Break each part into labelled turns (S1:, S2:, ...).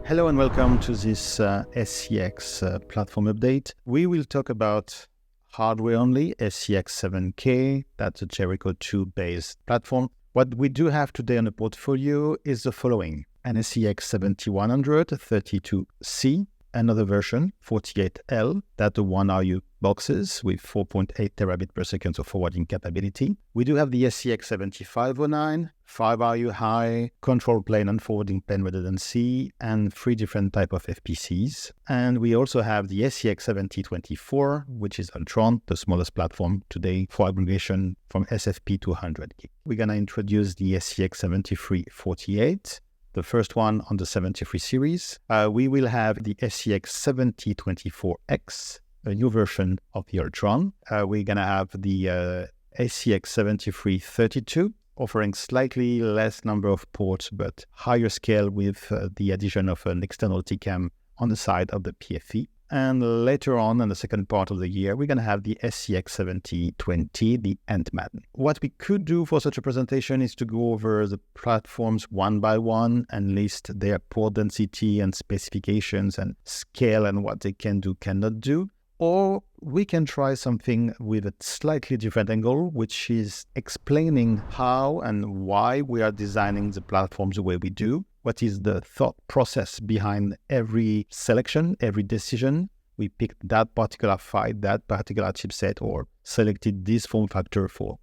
S1: Hello and welcome to this SCX platform update. We will talk about hardware only, ACX7K, that's a Jericho 2 based platform. What we do have today on the portfolio is the following: an ACX7100 32C, another version 48L, that's the 1RU boxes with 4.8 terabit per second of forwarding capability. We do have the ACX7509, 5RU high, control plane and forwarding plane redundancy, and 3 different type of FPCs. And we also have the ACX7024, which is Ultron, the smallest platform today for aggregation from SFP to 100 gig. We're going to introduce the ACX7348, the first one on the 73 series. We will have the ACX7024X, a new version of the Ultron. We're going to have the ACX7332, offering slightly less number of ports, but higher scale with the addition of an external eTCAM on the side of the PFE. And later on, in the second part of the year, we're going to have the SCX7020, the Ant-Man. What we could do for such a presentation is to go over the platforms one by one and list their port density and specifications and scale and what they can do, cannot do. Or we can try something with a slightly different angle, which is explaining how and why we are designing the platforms the way we do. What is the thought process behind every selection, every decision? We picked that particular PHY, that particular chipset, or selected this form factor for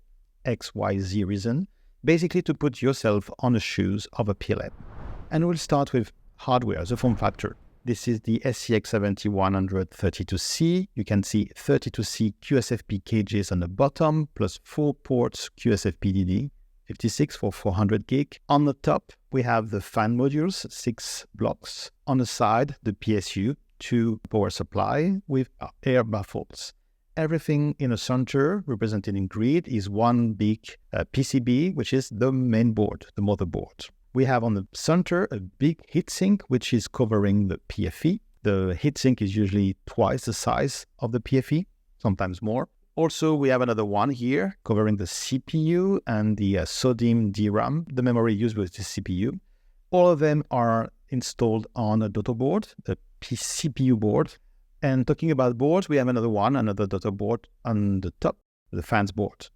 S1: X, Y, Z reason, basically to put yourself on the shoes of a PLM. And we'll start with hardware, the form factor. This is the SCX7100 32C. You can see 32C QSFP cages on the bottom, plus 4 ports QSFP-DD, 56 for 400 gig. On the top, we have the fan modules, 6 blocks. On the side, the PSU, 2 power supply with air baffles. Everything in the center, represented in grid, is one big PCB, which is the main board, the motherboard. We have on the center a big heatsink, which is covering the PFE. The heatsink is usually twice the size of the PFE, sometimes more. Also, we have another one here covering the CPU and the SODIMM DRAM, the memory used with the CPU. All of them are installed on a daughter board, the CPU board. And talking about boards, we have another daughter board on the top, the fans board.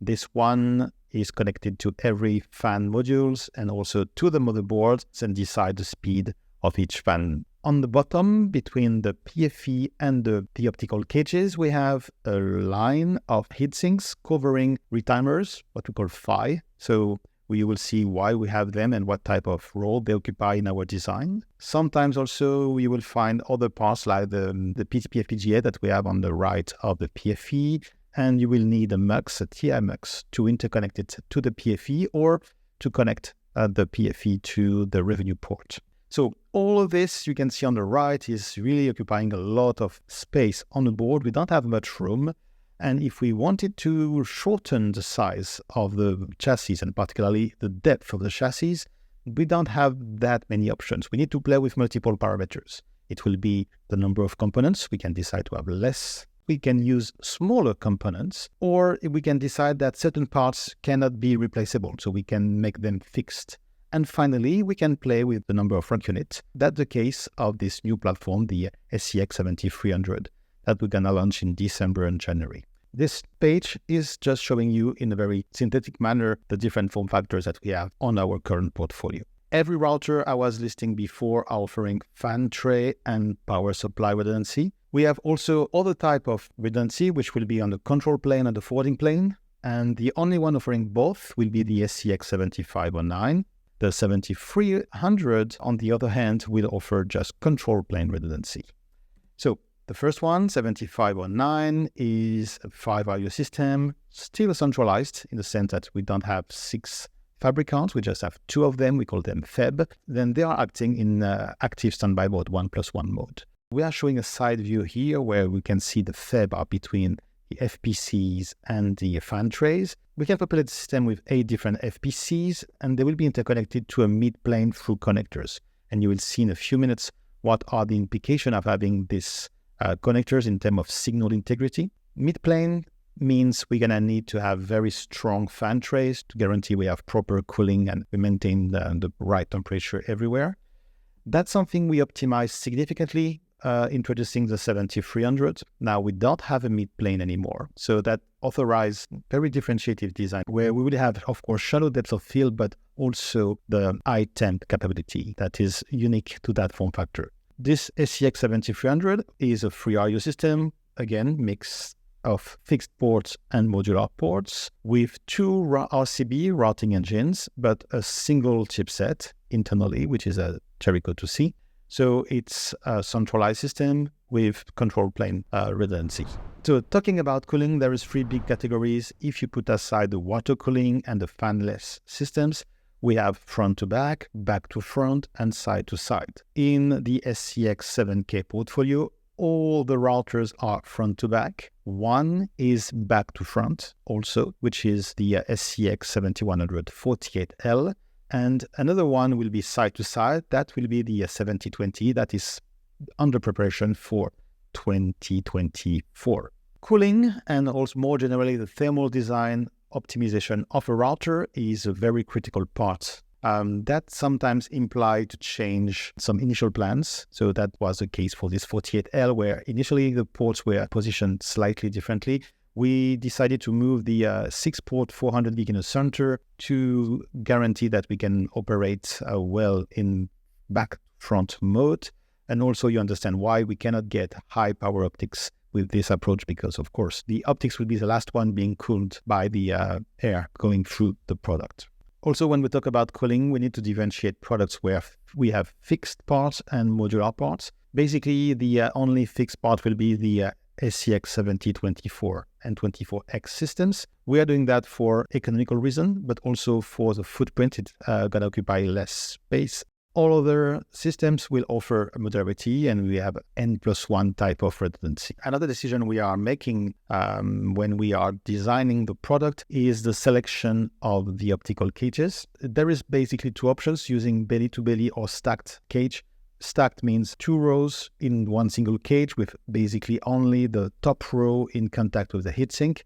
S1: This one is connected to every fan modules and also to the motherboard and decide the speed of each fan. On the bottom, between the PFE and the optical cages, we have a line of heatsinks covering retimers, what we call FI. So we will see why we have them and what type of role they occupy in our design. Sometimes also we will find other parts like the PFPGA that we have on the right of the PFE. And you will need a MUX, a TI MUX, to interconnect it to the PFE or to connect the PFE to the revenue port. So all of this you can see on the right is really occupying a lot of space on the board. We don't have much room. And if we wanted to shorten the size of the chassis and particularly the depth of the chassis, we don't have that many options. We need to play with multiple parameters. It will be the number of components. We can decide to have less. We can use smaller components, or we can decide that certain parts cannot be replaceable, so we can make them fixed. And finally, we can play with the number of front units. That's the case of this new platform, the SCX7300, that we're going to launch in December and January. This page is just showing you in a very synthetic manner the different form factors that we have on our current portfolio. Every router I was listing before are offering fan tray and power supply redundancy. We have also other type of redundancy, which will be on the control plane and the forwarding plane. And the only one offering both will be the SCX7509. The 7300, on the other hand, will offer just control plane redundancy. So the first one, 7509, is a 5RU system, still centralized in the sense that we don't have 6 fabric cards, we just have 2 of them, we call them FIB. Then they are acting in active standby mode, 1+1 mode. We are showing a side view here where we can see the FIB are between the FPCs and the fan trays. We can populate the system with 8 different FPCs and they will be interconnected to a mid-plane through connectors. And you will see in a few minutes what are the implications of having these connectors in terms of signal integrity. Mid-plane means we're going to need to have very strong fan trays to guarantee we have proper cooling and we maintain the right temperature everywhere. That's something we optimized significantly, introducing the 7300. Now we don't have a mid-plane anymore. So that authorized very differentiated design where we will have, of course, shallow depths of field, but also the iTemp capability that is unique to that form factor. This ACX7300 is a free RU system, again, mix of fixed ports and modular ports with two RCB routing engines, but a single chipset internally, which is a Jericho 2C. So it's a centralized system with control plane redundancy. So talking about cooling, there is three big categories. If you put aside the water cooling and the fanless systems, we have front to back to front, and side to side. In the SCX7K portfolio, all the routers are front to back. One is back to front also, which is the SCX7100 48L. And another one will be side to side. That will be the 7020 that is under preparation for 2024. Cooling and also more generally the thermal design optimization of a router is a very critical part. That sometimes implies to change some initial plans. So that was the case for this 48L, where initially the ports were positioned slightly differently. We decided to move the 6-port 400 gig in the center to guarantee that we can operate well in back-front mode. And also you understand why we cannot get high power optics with this approach, because of course the optics will be the last one being cooled by the air going through the product. Also, when we talk about cooling, we need to differentiate products where we have fixed parts and modular parts. Basically, the only fixed part will be the SCX7024 and 24X systems. We are doing that for economical reason, but also for the footprint. It's going to occupy less space. All other systems will offer a modularity, and we have N+1 type of redundancy. Another decision we are making when we are designing the product is the selection of the optical cages. There is basically two options, using belly-to-belly or stacked cage. Stacked means two rows in one single cage with basically only the top row in contact with the heatsink.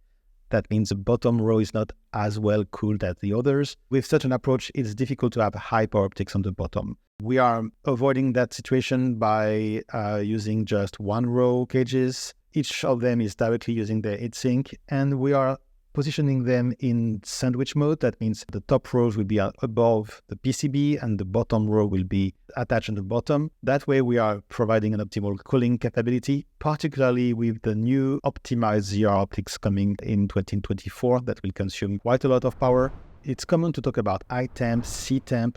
S1: That means the bottom row is not as well cooled as the others. With such an approach, it's difficult to have high power optics on the bottom. We are avoiding that situation by using just one row cages. Each of them is directly using the heatsink, and we are positioning them in sandwich mode. That means the top rows will be above the PCB and the bottom row will be attached on the bottom. That way we are providing an optimal cooling capability, particularly with the new optimized ZR optics coming in 2024 that will consume quite a lot of power. It's common to talk about iTemp, cTemp,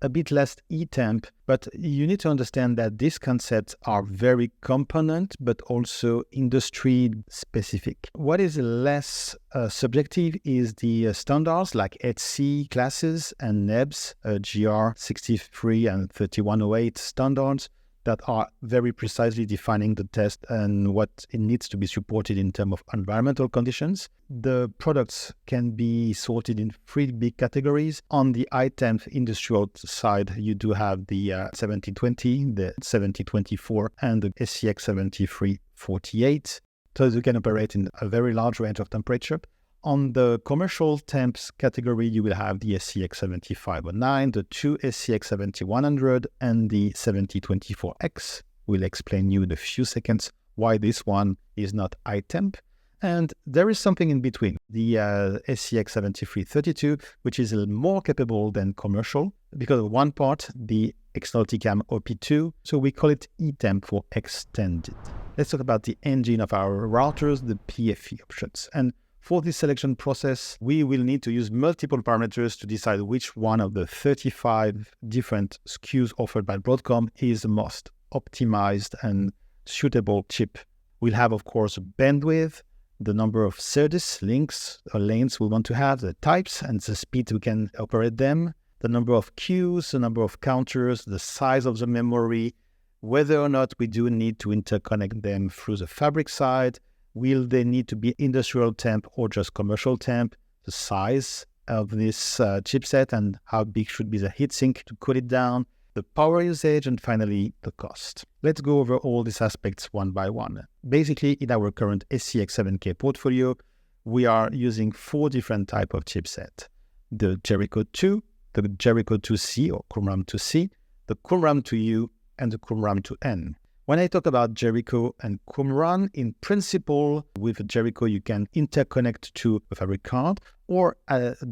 S1: a bit less eTemp, but you need to understand that these concepts are very component, but also industry specific. What is less subjective is the standards like HC classes and NEBS, GR63 and 3108 standards that are very precisely defining the test and what it needs to be supported in terms of environmental conditions. The products can be sorted in three big categories. On the iTemp industrial side, you do have the 7020, the 7024, and the SCX7348. So you can operate in a very large range of temperature. On the commercial temps category, you will have the SCX7509, the two SCX7100, and the 7024X. We'll explain you in a few seconds why this one is not iTemp. And there is something in between, the SCX7332, which is more capable than commercial, because of one part, the external eTCAM OP2, so we call it eTemp for extended. Let's talk about the engine of our routers, the PFE options. And for this selection process, we will need to use multiple parameters to decide which one of the 35 different SKUs offered by Broadcom is the most optimized and suitable chip. We'll have, of course, bandwidth, the number of SerDes links or lanes we want to have, the types and the speed we can operate them, the number of queues, the number of counters, the size of the memory, whether or not we do need to interconnect them through the fabric side. Will they need to be industrial temp or just commercial temp? The size of this chipset and how big should be the heatsink to cool it down, the power usage, and finally the cost. Let's go over all these aspects one by one. Basically, in our current SCX7K portfolio, we are using 4 different types of chipset. The Jericho 2, the Jericho 2C or Qumran 2C, the QUMRAM to U and the QUMRAM to N. When I talk about Jericho and QUMRAM, in principle, with Jericho, you can interconnect to a fabric card or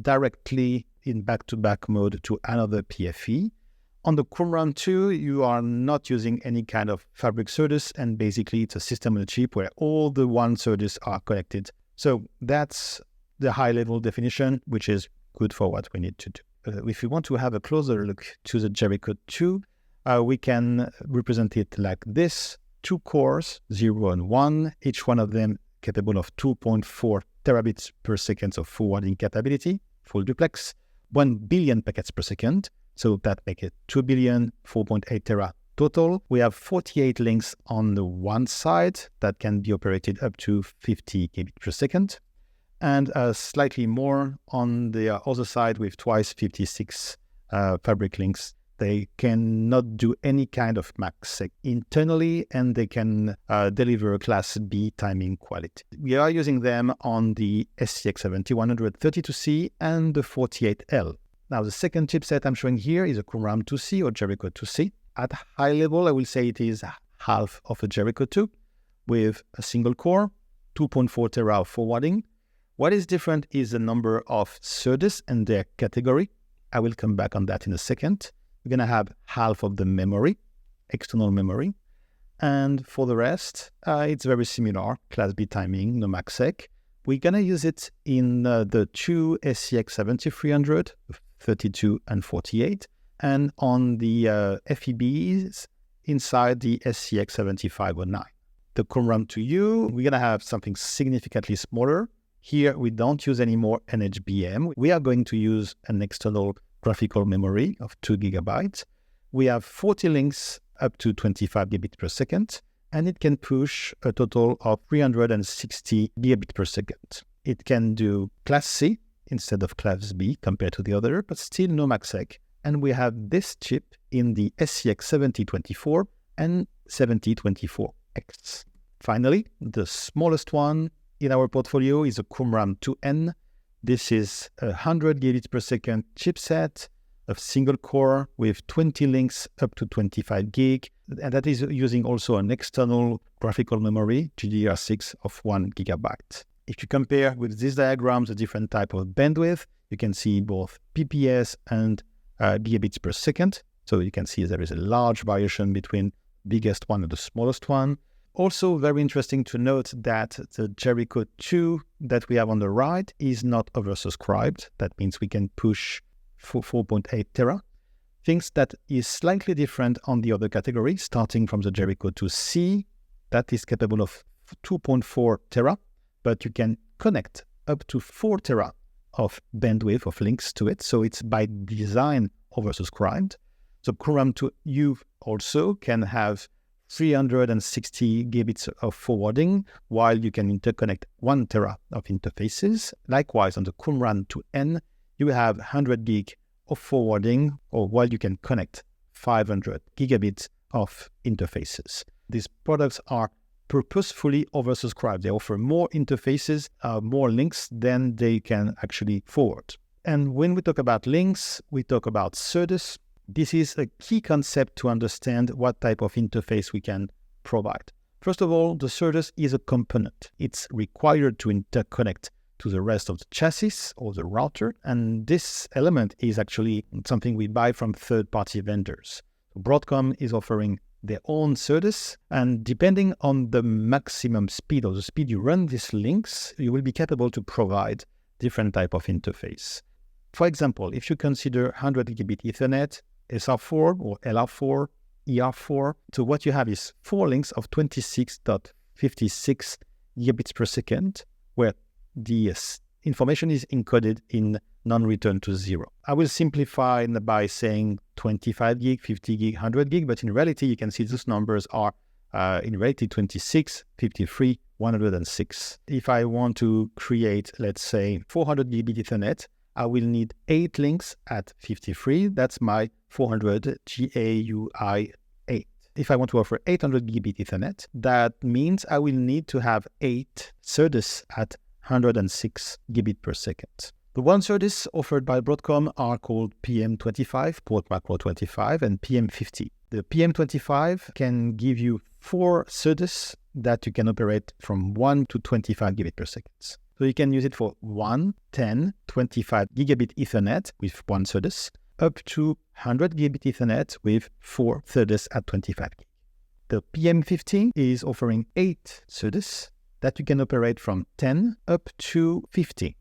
S1: directly in back-to-back mode to another PFE. On the QUMRAM 2, you are not using any kind of fabric SerDes, and basically it's a system on a chip where all the one SerDes are connected. So that's the high-level definition, which is good for what we need to do. If you want to have a closer look to the Jericho 2, we can represent it like this. 2 cores, 0 and 1, each one of them capable of 2.4 terabits per second of forwarding capability, full duplex, 1 billion packets per second. So that makes it 2 billion, 4.8 tera total. We have 48 links on the one side that can be operated up to 50 gigabits per second, and slightly more on the other side with twice 56 fabric links. They cannot do any kind of MACsec internally, and they can deliver Class B timing quality. We are using them on the ACX7100 and the 48L. Now, the second chipset I'm showing here is a QUMRAM 2C or Jericho 2C. At high level, I will say it is half of a Jericho 2 with a single core, 2.4 tera of forwarding. What is different is the number of SerDes and their category. I will come back on that in a second. We're going to have half of the memory, external memory. And for the rest, it's very similar, Class B timing, no MACsec. We're going to use it in the two ACX7300, 32 and 48, and on the FIBs inside the SCX7509. The QUMRAM to U, we're going to have something significantly smaller. Here, we don't use any more NHBM. We are going to use an external graphical memory of 2 gigabytes. We have 40 links up to 25 gigabits per second, and it can push a total of 360 gigabits per second. It can do Class C instead of Class B compared to the other, but still no MACsec. And we have this chip in the SCX7024 and 7024X. Finally, the smallest one in our portfolio is a QUMRAM 2N. This is a 100 gigabits per second chipset, a single core with 20 links up to 25 gig, and that is using also an external graphical memory, GDDR6 of 1 gigabyte. If you compare with these diagrams, the different type of bandwidth, you can see both PPS and gigabits per second. So you can see there is a large variation between biggest one and the smallest one. Also very interesting to note that the Jericho 2 that we have on the right is not oversubscribed. That means we can push 4.8 tera. Things that is slightly different on the other category, starting from the Jericho 2C, that is capable of 2.4 tera, but you can connect up to 4 tera of bandwidth of links to it. So it's by design oversubscribed. So QUMRAM 2U also can have 360 gigabits of forwarding, while you can interconnect 1 tera of interfaces. Likewise, on the QUMRAM 2N, you have 100 gig of forwarding, or while you can connect 500 gigabits of interfaces. These products are purposefully oversubscribed. They offer more interfaces, more links than they can actually forward. And when we talk about links, we talk about SerDes. This is a key concept to understand what type of interface we can provide. First of all, the SerDes is a component. It's required to interconnect to the rest of the chassis or the router, and this element is actually something we buy from third-party vendors. Broadcom is offering their own SerDes, and depending on the maximum speed or the speed you run these links, you will be capable to provide different type of interface. For example, if you consider 100 gigabit Ethernet, SR4 or LR4, ER4, so what you have is 4 links of 26.56 gigabits per second, where the information is encoded in non-return to 0. I will simplify by saying 25 gig, 50 gig, 100 gig, but in reality, you can see those numbers are in reality 26, 53, 106. If I want to create, let's say, 400 gigabit Ethernet, I will need 8 links at 53. That's my 400 GAUI 8. If I want to offer 800 gigabit Ethernet, that means I will need to have 8 SerDes at 106 gigabit per second. The one SerDes offered by Broadcom are called PM25, port macro 25, and PM50. The PM25 can give you 4 SerDes that you can operate from 1 to 25 gigabit per second. So you can use it for 1, 10, 25 gigabit Ethernet with 1 SerDes, up to 100 gigabit Ethernet with 4 SerDes at 25 gig. The PM50 is offering 8 SerDes that you can operate from 10 up to 53.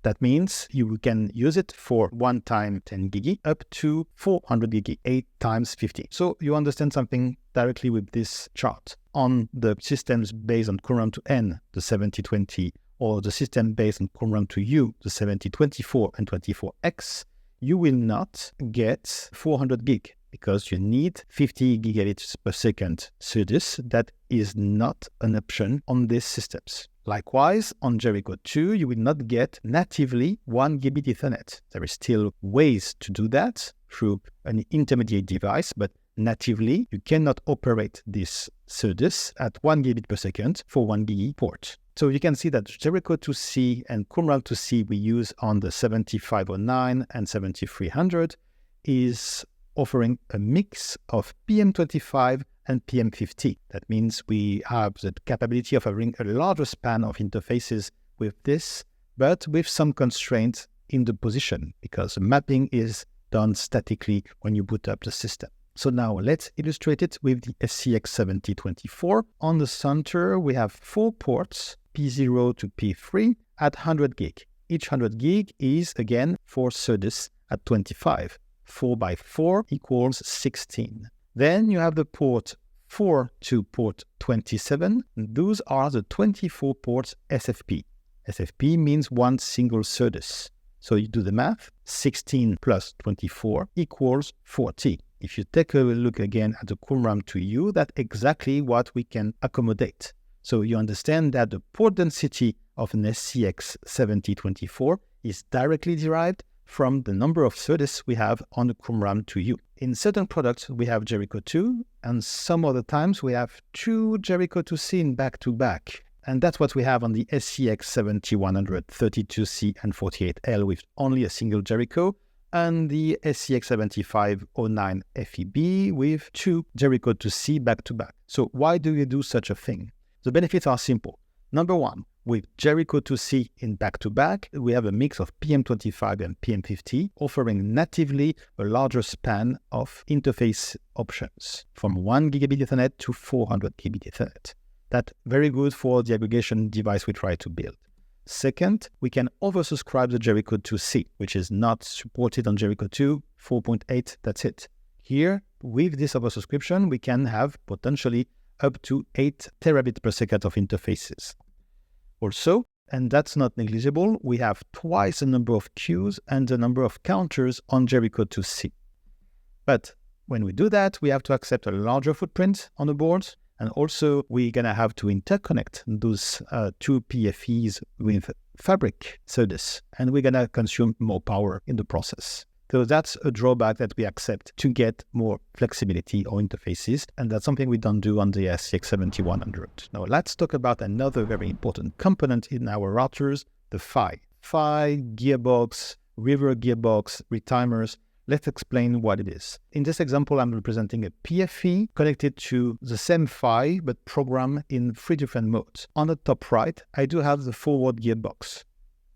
S1: That means you can use it for 1 time 10 gigi up to 400 gigi, 8 times 50. So you understand something directly with this chart. On the systems based on Qumran to N, the 7020, or the system based on Qumran to U, the 7024 and 24X, you will not get 400 gig because you need 50 gigabits per second SerDes. That is not an option on these systems. Likewise, on Jericho 2, you will not get natively 1 gigabit Ethernet. There is still ways to do that through an intermediate device, but natively, you cannot operate this SerDes at 1 gigabit per second for 1 gig port. So you can see that Jericho 2C and Qumran 2C we use on the 7509 and 7300 is offering a mix of PM25 and PM50. That means we have the capability of having a larger span of interfaces with this, but with some constraints in the position, because mapping is done statically when you boot up the system. So now let's illustrate it with the ACX7024. On the center, we have 4 ports, P0 to P3 at 100 gig. Each 100 gig is, again, 4 SerDes at 25. 4 by 4 equals 16. Then you have the port 4 to port 27. Those are the 24 ports SFP. SFP means 1 single SerDes. So you do the math, 16 plus 24 equals 40. If you take a look again at the Qumran to U, that's exactly what we can accommodate. So you understand that the port density of an SCX7024 is directly derived from the number of SerDes we have on the Qumran to U. In certain products, we have Jericho 2, and some other times we have 2 Jericho 2C in back-to-back. And that's what we have on the SCX7100 32C and 48L with only a single Jericho, and the SCX7509 FIB with 2 Jericho 2C back-to-back. So why do you do such a thing? The benefits are simple. Number 1, with Jericho 2C in back-to-back, we have a mix of PM25 and PM50, offering natively a larger span of interface options, from 1 gigabit Ethernet to 400 gigabit Ethernet. That's very good for the aggregation device we try to build. Second, we can oversubscribe the Jericho 2C, which is not supported on Jericho 2, 4.8, that's it. Here, with this oversubscription, we can have potentially up to 8 terabits per second of interfaces. Also, and that's not negligible, we have twice the number of queues and the number of counters on Jericho 2C. But when we do that, we have to accept a larger footprint on the boards, and also we're going to have to interconnect those 2 PFEs with fabric SerDes, and we're going to consume more power in the process. So that's a drawback that we accept to get more flexibility or interfaces, and that's something we don't do on the SCX7100. Now let's talk about another very important component in our routers, the PHY. PHY, gearbox, river gearbox, retimers. Let's explain what it is. In this example, I'm representing a PFE connected to the same PHY, but programmed in 3 different modes. On the top right, I do have the forward gearbox.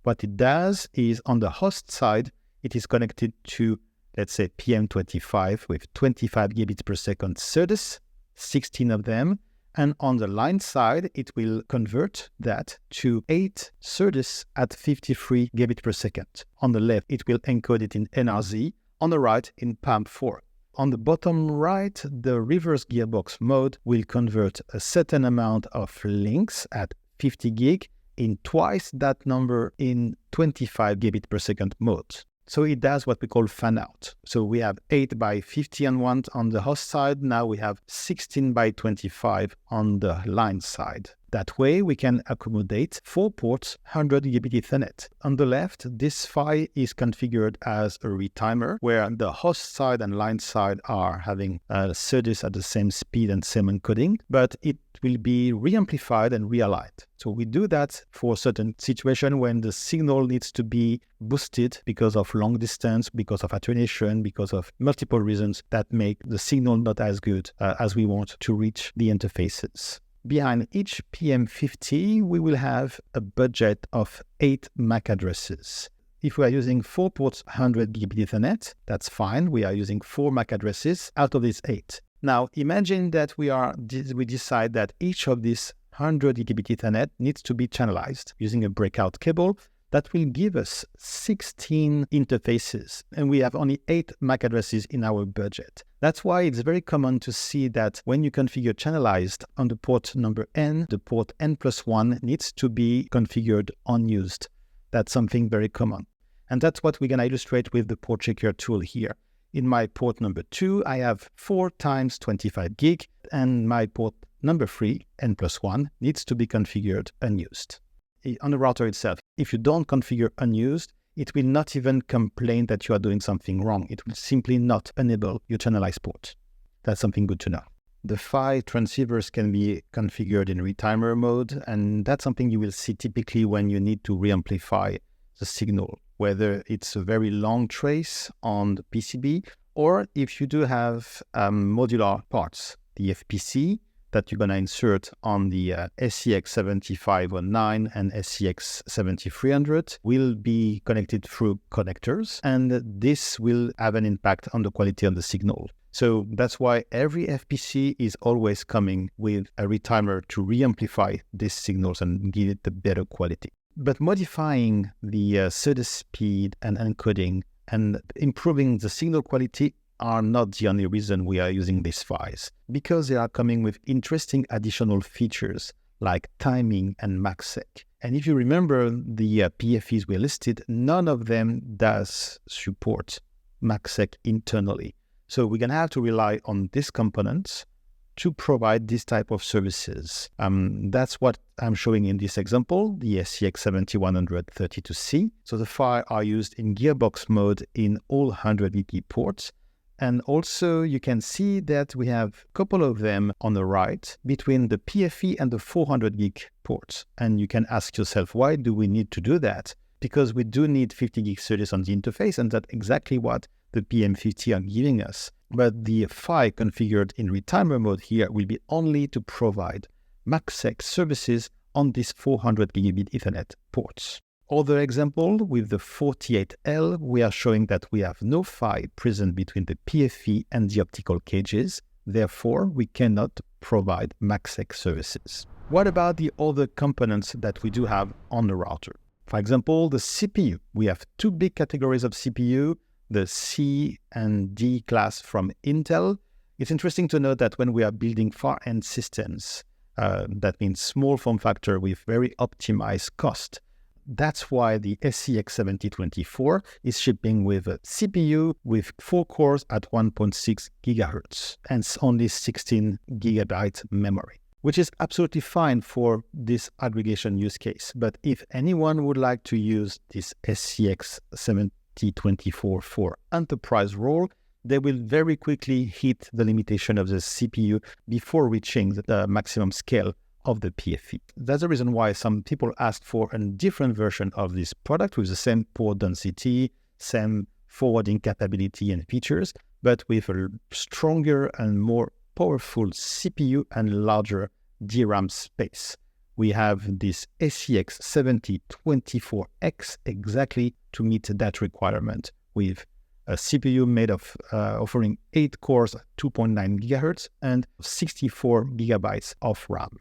S1: What it does is on the host side, it is connected to, let's say, PM25 with 25 gigabits per second SerDes, 16 of them. And on the line side, it will convert that to 8 SerDes at 53 gigabits per second. On the left, it will encode it in NRZ. On the right, in PAM4. On the bottom right, the reverse gearbox mode will convert a certain amount of links at 50 gig in twice that number in 25 gigabit per second mode. So it does what we call fan out. So we have 8 by 50 on the host side. Now we have 16 by 25 on the line side. That way, we can accommodate 4 ports, 100 gigabit Ethernet. On the left, this PHY is configured as a retimer, where the host side and line side are having SerDes at the same speed and same encoding, but it will be reamplified and realigned. So we do that for certain situation when the signal needs to be boosted because of long distance, because of attenuation, because of multiple reasons that make the signal not as good as we want to reach the interfaces. Behind each PM50, we will have a budget of 8 MAC addresses. If we are using 4 ports 100 gigabit Ethernet, that's fine. We are using 4 MAC addresses out of these 8. Now, imagine that we decide that each of these 100 gigabit Ethernet needs to be channelized using a breakout cable that will give us 16 interfaces, and we have only 8 MAC addresses in our budget. That's why it's very common to see that when you configure channelized on the port number N, the port N+1 needs to be configured unused. That's something very common. And that's what we're going to illustrate with the port checker tool here. In my port number 2, I have 4 times 25 gig, and my port number 3, N+1, needs to be configured unused. On the router itself, if you don't configure unused, it will not even complain that you are doing something wrong. It will simply not enable your channelized port. That's something good to know. The PHY transceivers can be configured in retimer mode, and that's something you will see typically when you need to reamplify the signal, whether it's a very long trace on the PCB, or if you do have modular parts, the FPC that you're going to insert on the ACX7000 and ACX7300 will be connected through connectors, and this will have an impact on the quality of the signal. So that's why every FPC is always coming with a retimer to reamplify these signals and give it the better quality. But modifying the SerDes speed and encoding and improving the signal quality are not the only reason we are using these PHYs, because they are coming with interesting additional features like timing and MACsec. And if you remember the PFEs we listed, none of them does support MACsec internally. So we're going to have to rely on these components to provide this type of services. That's what I'm showing in this example, the ACX7100-32C. So the PHY are used in gearbox mode in all 100 gig ports. And also you can see that we have a couple of them on the right between the PFE and the 400 gig ports. And you can ask yourself, why do we need to do that? Because we do need 50 gig SerDes on the interface, and that's exactly what the PM50 are giving us. But the PHY configured in retimer mode here will be only to provide MACsec services on these 400 gigabit Ethernet ports. Other example, with the 48L, we are showing that we have no PHY present between the PFE and the optical cages. Therefore, we cannot provide MACsec services. What about the other components that we do have on the router? For example, the CPU. We have 2 big categories of CPU, the C and D class from Intel. It's interesting to note that when we are building far-end systems, that means small form factor with very optimized cost. That's why the SCX7024 is shipping with a CPU with 4 cores at 1.6 gigahertz and only 16 gigabyte memory, which is absolutely fine for this aggregation use case. But if anyone would like to use this SCX7024 for enterprise role, they will very quickly hit the limitation of the CPU before reaching the maximum scale of the PFE. That's the reason why some people ask for a different version of this product with the same port density, same forwarding capability and features, but with a stronger and more powerful CPU and larger DRAM space. We have this ACX7024X exactly to meet that requirement, with a CPU made of offering 8 cores at 2.9 gigahertz and 64 gigabytes of RAM.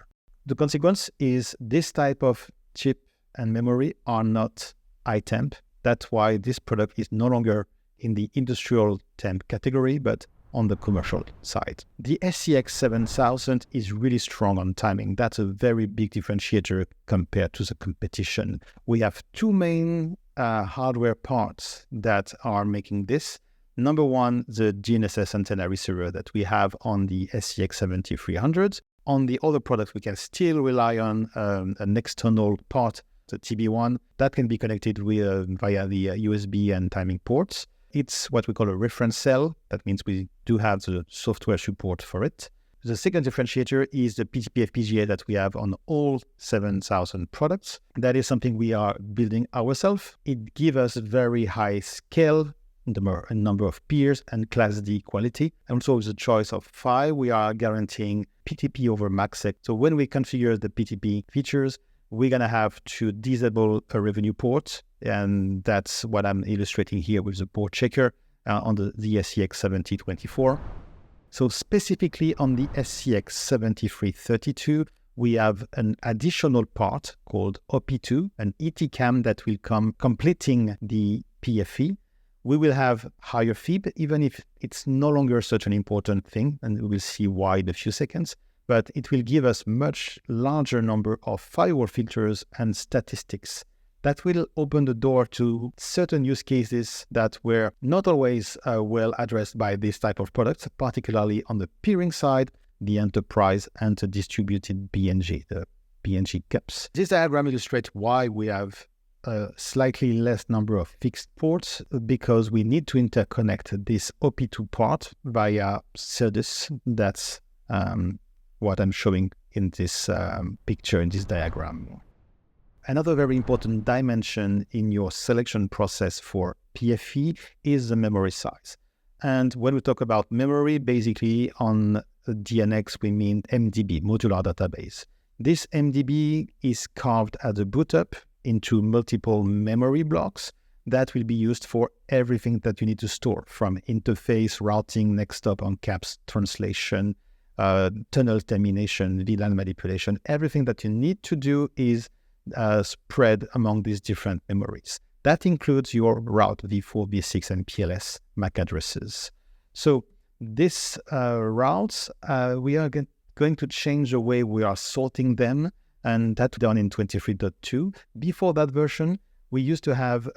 S1: The consequence is this type of chip and memory are not iTemp. That's why this product is no longer in the industrial temp category, but on the commercial side. The ACX7000 is really strong on timing. That's a very big differentiator compared to the competition. We have 2 main hardware parts that are making this. Number one, the GNSS antenna receiver that we have on the SCX7300. On the other products, we can still rely on an external part, the TB1, that can be connected via the USB and timing ports. It's what we call a reference cell. That means we do have the software support for it. The second differentiator is the PTP FPGA that we have on all 7,000 products. That is something we are building ourselves. It gives us very high scale, number of peers, and Class D quality. And also with the choice of PHY, we are guaranteeing PTP over MACsec. So when we configure the PTP features, we're going to have to disable a revenue port. And that's what I'm illustrating here with the port checker on the ACX7024. So specifically on the SCX7332, we have an additional part called OP2, an eTCAM that will come completing the PFE. We will have higher FIB, even if it's no longer such an important thing, and we will see why in a few seconds. But it will give us much larger number of firewall filters and statistics. That will open the door to certain use cases that were not always well addressed by this type of products, particularly on the peering side, the enterprise, and the distributed BNG, the BNG cups. This diagram illustrates why we have a slightly less number of fixed ports, because we need to interconnect this OP2 part via SerDes. That's what I'm showing in this picture, in this diagram. Another very important dimension in your selection process for PFE is the memory size. And when we talk about memory, basically on DNX, we mean MDB, modular database. This MDB is carved as a boot up into multiple memory blocks that will be used for everything that you need to store, from interface, routing, next stop on caps, translation, tunnel termination, VLAN manipulation. Everything that you need to do is spread among these different memories. That includes your route v4, v6, and PLS MAC addresses. So these routes, we are going to change the way we are sorting them, and that's done in 23.2. Before that version, we used to have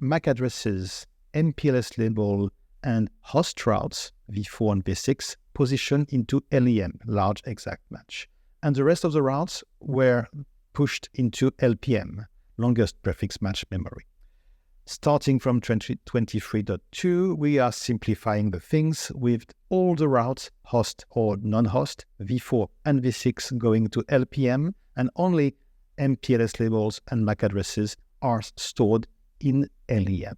S1: MAC addresses, MPLS label, and host routes, v4 and v6, positioned into LEM, large exact match. And the rest of the routes were pushed into LPM, longest prefix match memory. Starting from 23.2, we are simplifying the things with all the routes, host or non-host, v4 and v6 going to LPM, and only MPLS labels and MAC addresses are stored in LEM.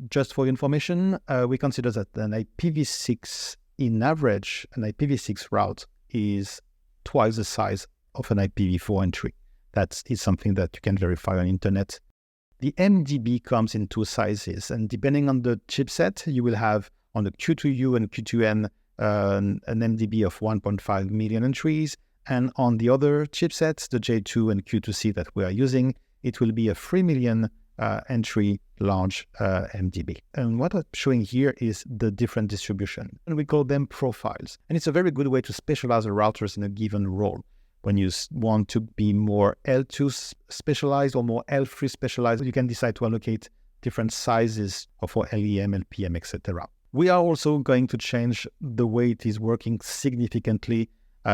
S1: Just for information, we consider that an IPv6, in average, an IPv6 route is twice the size of an IPv4 entry. That is something that you can verify on internet. The MDB comes in two sizes, and depending on the chipset, you will have on the Q2U and Q2N an MDB of 1.5 million entries, and on the other chipsets, the J2 and Q2C that we are using, it will be a 3 million entry large MDB. And what I'm showing here is the different distribution, and we call them profiles. And it's a very good way to specialize the routers in a given role. When you want to be more L2 specialized or more L3 specialized, you can decide to allocate different sizes for LEM, LPM, etc. We are also going to change the way it is working significantly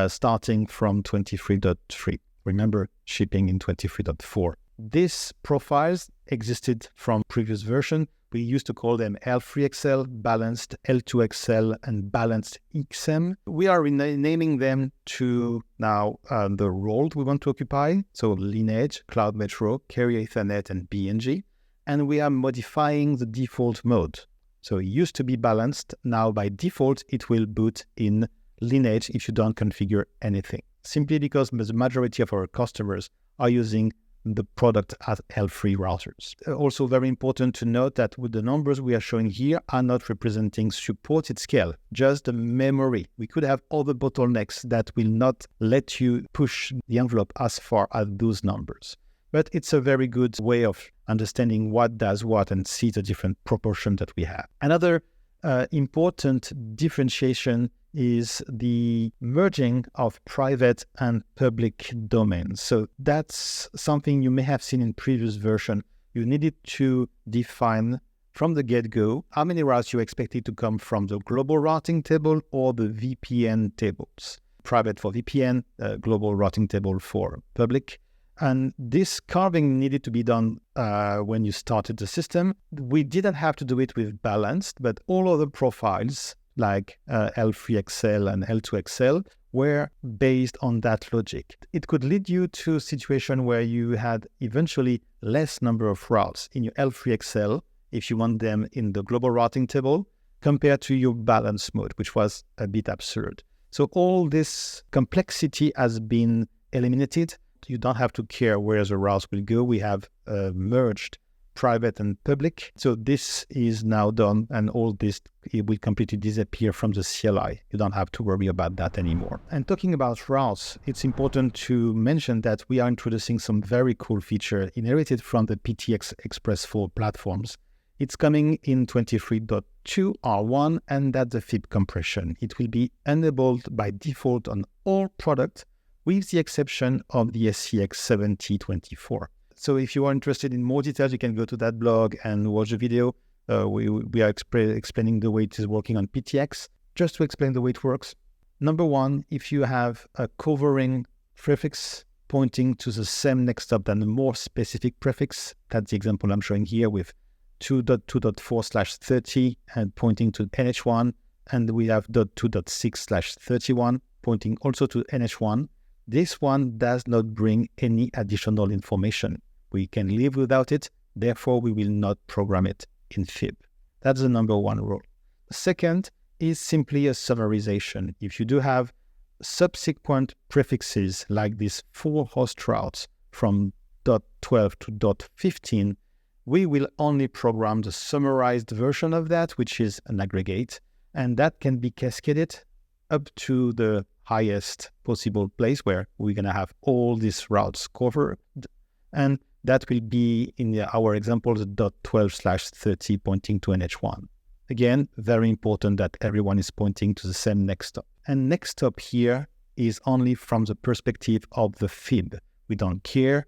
S1: starting from 23.3. Remember, shipping in 23.4. These profiles existed from previous version. We used to call them L3XL, balanced L2XL, and balanced eTCAM. We are renaming them to now the role we want to occupy. So Lineage, Cloud Metro, Carrier Ethernet, and BNG. And we are modifying the default mode. So it used to be balanced. Now by default, it will boot in Lineage if you don't configure anything. Simply because the majority of our customers are using the product as L3 routers. Also very important to note that with the numbers we are showing here are not representing supported scale, just the memory. We could have other bottlenecks that will not let you push the envelope as far as those numbers. But it's a very good way of understanding what does what and see the different proportion that we have. Another important differentiation is the merging of private and public domains. So that's something you may have seen in previous version. You needed to define from the get-go how many routes you expected to come from the global routing table or the VPN tables. private for VPN, global routing table for public. And this carving needed to be done when you started the system. We didn't have to do it with balanced, but all other profiles like L3XL and L2XL were based on that logic. It could lead you to a situation where you had eventually less number of routes in your L3XL if you want them in the global routing table compared to your balance mode, which was a bit absurd. So all this complexity has been eliminated. You don't have to care where the routes will go. We have merged private and public. So this is now done, and all this, it will completely disappear from the CLI. You don't have to worry about that anymore. And talking about routes, it's important to mention that we are introducing some very cool feature inherited from the PTX Express 4 platforms. It's coming in 23.2 R1, and that's the FIB compression. It will be enabled by default on all products, with the exception of the ACX7024. So if you are interested in more details, you can go to that blog and watch the video. We are explaining the way it is working on PTX. Just to explain the way it works. Number one, if you have a covering prefix pointing to the same next hop than a more specific prefix, that's the example I'm showing here with 2.2.4/30 and pointing to NH1, and we have 2.6/31 pointing also to NH1. This one does not bring any additional information. We can live without it, therefore we will not program it in FIB. That's the number one rule. The second is simply a summarization. If you do have subsequent prefixes like these 4 host routes from .12 to .15, we will only program the summarized version of that, which is an aggregate, and that can be cascaded up to the highest possible place where we're going to have all these routes covered. And that will be, in our example, the .12/30 pointing to NH1. Again, very important that everyone is pointing to the same next hop. And next hop here is only from the perspective of the FIB. We don't care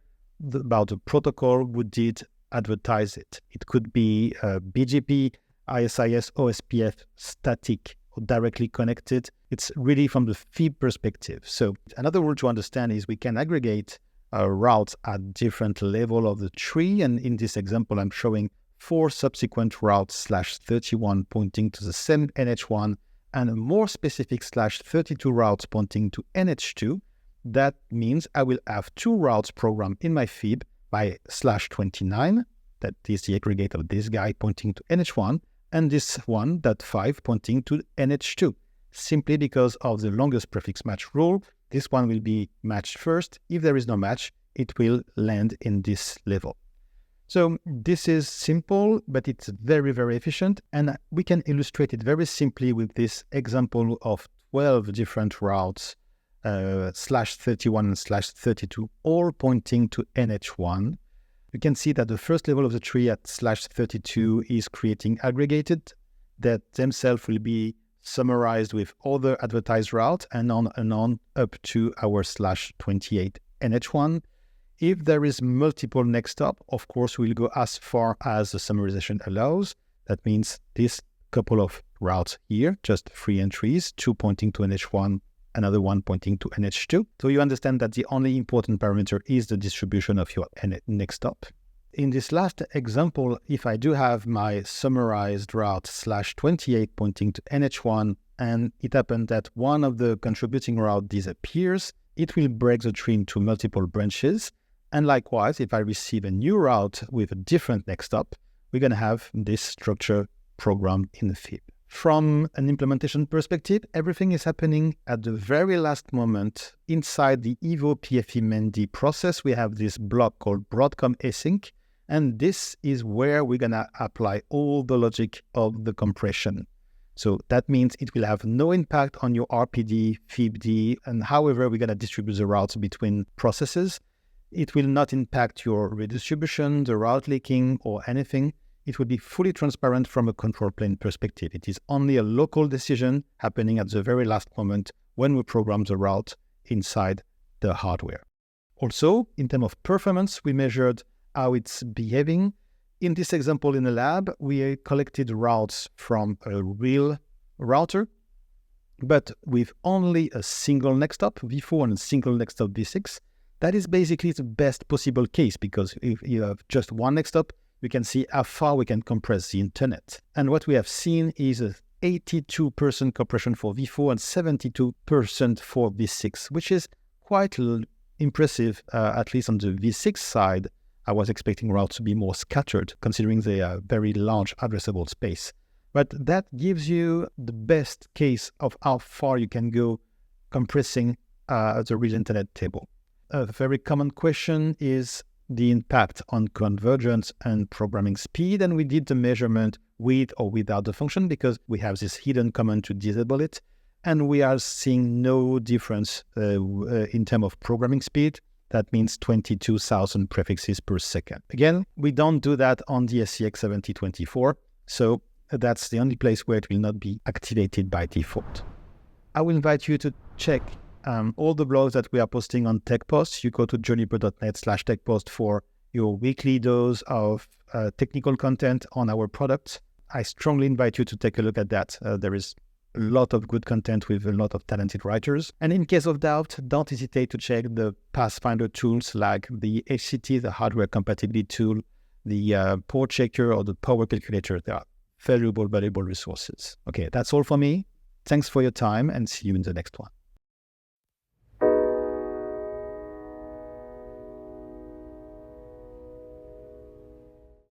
S1: about the protocol who did advertise it. It could be BGP, ISIS, OSPF, static, or directly connected. It's really from the FIB perspective. So another rule to understand is we can aggregate routes at different level of the tree. And in this example, I'm showing 4 subsequent routes /31 pointing to the same NH1 and a more specific /32 routes pointing to NH2. That means I will have 2 routes programmed in my FIB by /29, that is the aggregate of this guy pointing to NH1, and this one, .5, pointing to NH2. Simply because of the longest prefix match rule, this one will be matched first. If there is no match, it will land in this level. So this is simple, but it's very, very efficient. And we can illustrate it very simply with this example of 12 different routes, /31 and /32, all pointing to NH1. You can see that the first level of the tree at /32 is creating aggregated that themselves will be summarized with other advertised routes and on up to our /28 NH1. If there is multiple next hop, of course, we'll go as far as the summarization allows. That means this couple of routes here, just 3 entries, 2 pointing to NH1, another one pointing to NH2. So you understand that the only important parameter is the distribution of your next hop. In this last example, if I do have my summarized route /28 pointing to NH1, and it happened that one of the contributing route disappears, it will break the tree into multiple branches. And likewise, if I receive a new route with a different next hop, we're going to have this structure programmed in the FIB. From an implementation perspective, everything is happening at the very last moment. Inside the Evo PFE MND process, we have this block called Broadcom Async, and this is where we're going to apply all the logic of the compression. So that means it will have no impact on your RPD, FIBD, and however we're going to distribute the routes between processes. It will not impact your redistribution, the route leaking, or anything. It will be fully transparent from a control plane perspective. It is only a local decision happening at the very last moment when we program the route inside the hardware. Also, in terms of performance, we measured how it's behaving. In this example in the lab, we collected routes from a real router. but with only a single next stop V4 and a single next stop V6, that is basically the best possible case, because if you have just one next stop, we can see how far we can compress the internet. And what we have seen is a 82% compression for V4 and 72% for V6, which is quite impressive, at least on the V6 side. I was expecting routes to be more scattered, considering the very large addressable space. But that gives you the best case of how far you can go compressing the real internet table. A very common question is the impact on convergence and programming speed, and we did the measurement with or without the function because we have this hidden command to disable it, and we are seeing no difference in terms of programming speed. That means 22,000 prefixes per second. Again, we don't do that on the ACX7024, so that's the only place where it will not be activated by default. I will invite you to check all the blogs that we are posting on TechPost. You go to juniper.net/techpost for your weekly dose of technical content on our products. I strongly invite you to take a look at that. There is a lot of good content with a lot of talented writers. And in case of doubt, don't hesitate to check the Pathfinder tools like the HCT, the hardware compatibility tool, the port checker, or the power calculator. They are valuable resources. Okay, that's all for me. Thanks for your time, and see you in the next one.